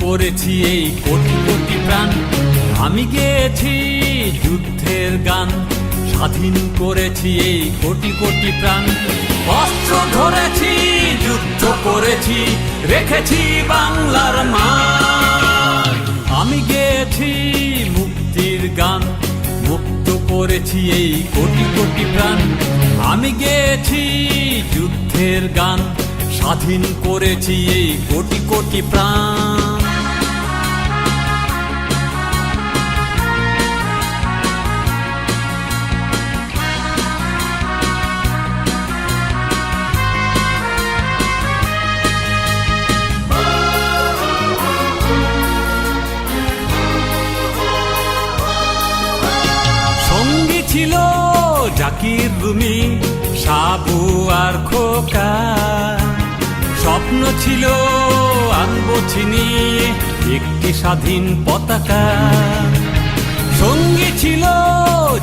করেছি এই কোটি কোটি প্রাণ। আমি গেয়েছি যুদ্ধের গান, স্বাধীন করেছি এই কোটি কোটি প্রাণ। অস্ত্র ধরেছি, যুদ্ধ করেছি, রেখেছি বাংলার মান। আমি গেয়েছি মুক্তির গান, মুক্ত করেছি এই কোটি কোটি প্রাণ। আমি গেয়েছি যুদ্ধের গান, স্বাধীন করেছি এই কোটি কোটি প্রাণ। সঙ্গী ছিল জাকির রুমি, সাবু আর খোকা। স্বপ্ন ছিল আনবো ছিনিয়ে একটি স্বাধীন পতাকা। সঙ্গী ছিল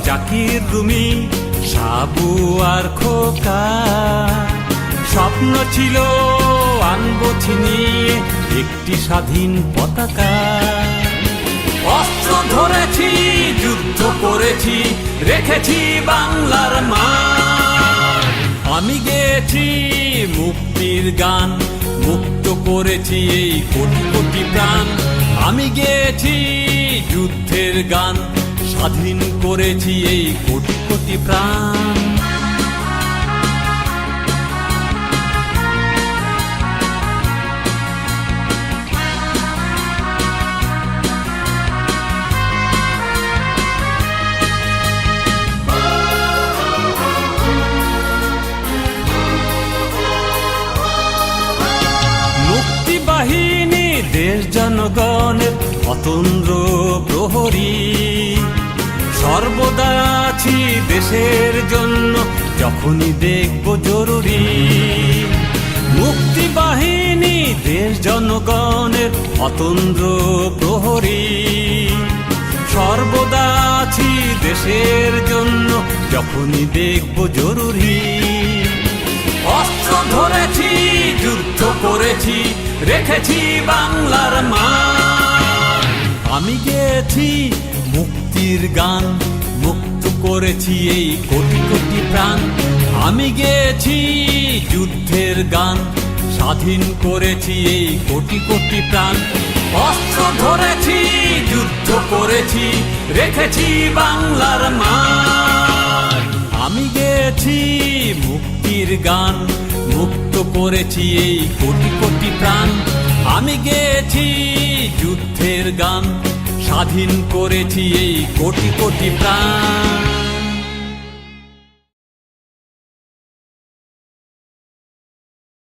জাকির রুমি, সাবু আর খোকা। স্বপ্ন ছিল আনবো ছিনিয়ে একটি স্বাধীন পতাকা। অস্ত্র ধরেছি, যুদ্ধ করেছি, রেখেছি বাংলার মান। আমি গেয়েছি মুক্তির গান, মুক্ত করেছি এই কোটি কোটি প্রাণ। আমি গেয়েছি যুদ্ধের গান, স্বাধীন করেছি এই কোটি কোটি প্রাণ। বাহিনী দেশ জনগণের অতন্দ্র প্রহরী। সর্বদা আছি দেশের জন্য, যখনই দেখব জরুরি। মুক্তি বাহিনী দেশ জনগণের অতন্দ্র প্রহরী। সর্বদা আছি দেশের জন্য, যখনই দেখব জরুরি। অস্ত্র ধরেছি, যুদ্ধ করেছি, রেখেছি বাংলার মান। আমি গেয়েছি মুক্তির গান, মুক্ত করেছি এই কোটি কোটি প্রাণ। আমি গেয়েছি যুদ্ধের গান, স্বাধীন করেছি এই কোটি কোটি প্রাণ। অস্ত্র ধরেছি, যুদ্ধ করেছি, রেখেছি বাংলার মান। আমি গেয়েছি মুক্তির গান, মুক্ত করেছি এই কোটি কোটি প্রাণ। আমি গেয়েছি যুদ্ধের গান, স্বাধীন করেছি এই কোটি কোটি প্রাণ।